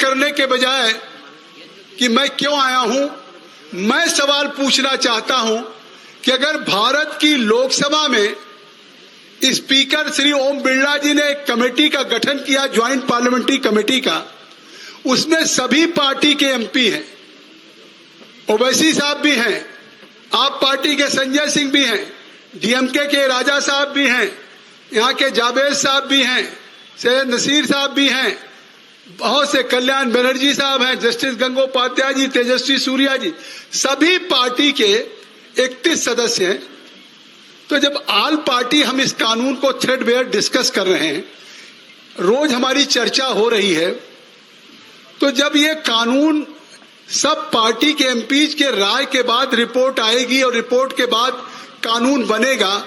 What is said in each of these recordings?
करने के बजाय कि मैं क्यों आया हूं, मैं सवाल पूछना चाहता हूं कि अगर भारत की लोकसभा में स्पीकर श्री ओम बिरला जी ने एक कमेटी का गठन किया, ज्वाइंट पार्लियामेंट्री कमेटी का, उसमें सभी पार्टी के एमपी हैं, ओवैसी साहब भी हैं, आप पार्टी के संजय सिंह भी हैं, डीएमके के राजा साहब भी हैं, यहाँ के जावेद साहब भी हैं, सैयद नसीर साहब भी हैं, बहुत से कल्याण बनर्जी साहब हैं, जस्टिस गंगोपाध्याय जी, तेजस्वी सूर्या जी, सभी पार्टी के 31 सदस्य हैं। तो जब ऑल पार्टी हम इस कानून को थ्रेडबेयर डिस्कस कर रहे हैं, रोज हमारी चर्चा हो रही है, तो जब ये कानून सब पार्टी के एमपीज के राय के बाद रिपोर्ट आएगी और रिपोर्ट के बाद कानून बनेगा,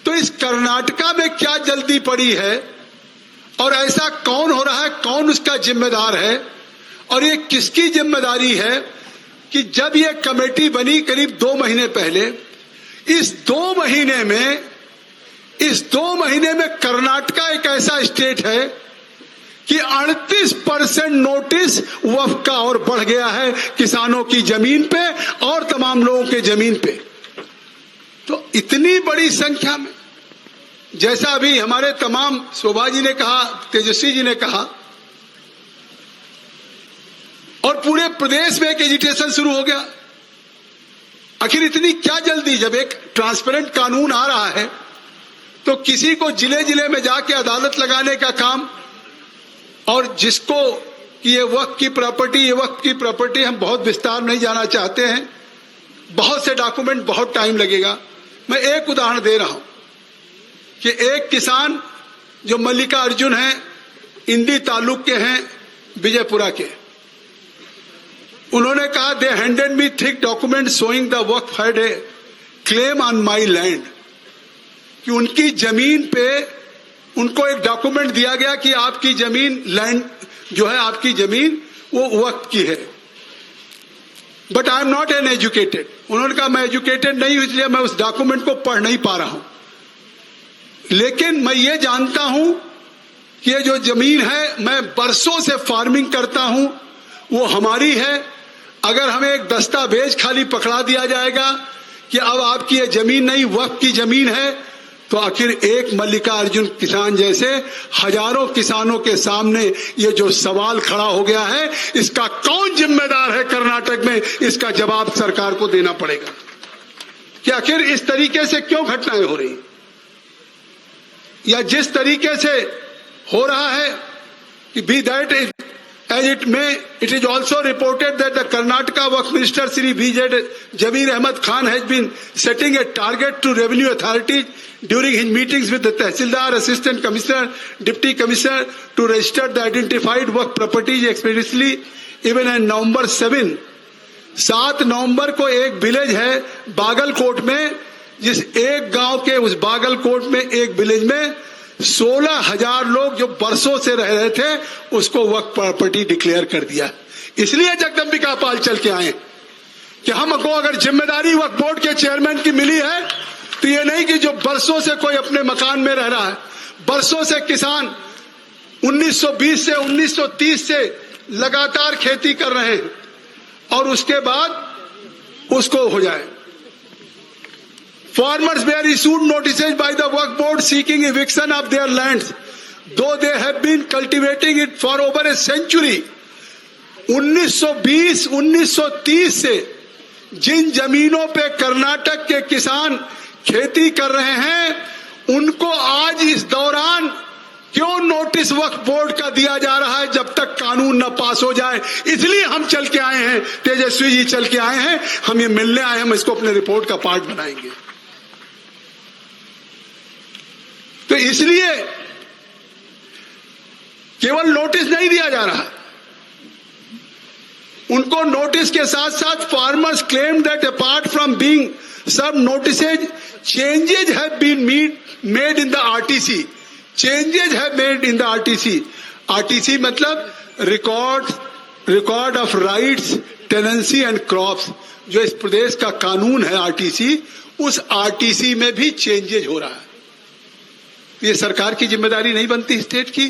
तो इस कर्नाटका में क्या जल्दी पड़ी है और ऐसा कौन हो रहा है, कौन उसका जिम्मेदार है और ये किसकी जिम्मेदारी है कि जब ये कमेटी बनी करीब 2 महीने पहले, इस 2 महीने में कर्नाटका एक ऐसा स्टेट है कि 38% नोटिस वक्फ का और बढ़ गया है किसानों की जमीन पे और तमाम लोगों के जमीन पे। तो इतनी बड़ी संख्या में, जैसा अभी हमारे तमाम शोभा जी ने कहा, तेजस्वी जी ने कहा, और पूरे प्रदेश में एक एजिटेशन शुरू हो गया। आखिर इतनी क्या जल्दी? जब एक ट्रांसपेरेंट कानून आ रहा है तो किसी को जिले जिले में जाके अदालत लगाने का काम, और जिसको कि ये वक्फ की प्रॉपर्टी, हम बहुत विस्तार नहीं जाना चाहते हैं, बहुत से डॉक्यूमेंट, बहुत टाइम लगेगा। मैं एक उदाहरण दे रहा हूं कि एक किसान जो मल्लिका अर्जुन हैं, इंडी तालुक के हैं, विजयपुरा के, उन्होंने कहा they handed me thick document showing the waqf had a claim on my land, कि उनकी जमीन पे उनको एक डॉक्यूमेंट दिया गया कि आपकी जमीन, लैंड जो है आपकी जमीन वो वक्त की है। But I am not an educated, उन्होंने कहा मैं एजुकेटेड नहीं हूं इसलिए मैं उस डॉक्यूमेंट को पढ़ नहीं पा रहा हूं, लेकिन मैं ये जानता हूं कि ये जो जमीन है, मैं बरसों से फार्मिंग करता हूं, वो हमारी है। अगर हमें एक दस्तावेज खाली पकड़ा दिया जाएगा कि अब आपकी ये जमीन नहीं, वक्त की जमीन है, तो आखिर एक मल्लिका अर्जुन किसान जैसे हजारों किसानों के सामने ये जो सवाल खड़ा हो गया है, इसका कौन जिम्मेदार है कर्नाटक में, इसका जवाब सरकार को देना पड़ेगा कि आखिर इस तरीके से क्यों घटनाएं हो रही, या जिस तरीके से हो रहा है कि be that as it may, it is also reported that the Karnataka Waqf Minister Shri V.J. Jameer Ahmed Khan has been setting a target to revenue authorities during his meetings with the Tehsildar, Assistant Commissioner, Deputy Commissioner to register the identified Waqf properties expeditiously. Even on November 7 नवंबर को एक village है बागलकोट में, जिस एक गांव के उस बागलकोट में एक विलेज में 16,000 लोग जो बरसों से रह रहे थे उसको वक्फ प्रॉपर्टी डिक्लेयर कर दिया। इसलिए जगदम्बिका पाल चल के आए कि हमको अगर जिम्मेदारी वक्फ बोर्ड के चेयरमैन की मिली है तो ये नहीं कि जो बरसों से कोई अपने मकान में रह रहा है, बरसों से किसान 1920 से 1930 से लगातार खेती कर रहे हैं और उसके बाद उसको हो जाए। Farmers were issued notices by the Waqf Board seeking eviction of their lands, though they have been cultivating it for over a century. 1920-1930 से जिन जमीनों पे कर्नाटक के किसान खेती कर रहे हैं, उनको आज इस दौरान क्यों नोटिस वक्फ बोर्ड का दिया जा रहा है जब तक कानून न पास हो जाए? इसलिए हम चल के आए हैं, तेजस्वी जी चल के आए हैं, हम ये मिलने आए, हम इसको अपने रिपोर्ट का पार्ट बनाएंगे। तो इसलिए केवल नोटिस नहीं दिया जा रहा, उनको नोटिस के साथ साथ farmers claim that apart from being serve notices, changes have been made in the RTC. Changes have made in the RTC. RTC मतलब record of rights, tenancy and crops, जो इस प्रदेश का कानून है आरटीसी, उस आरटीसी में भी चेंजेज हो रहा है। ये सरकार की जिम्मेदारी नहीं बनती स्टेट की?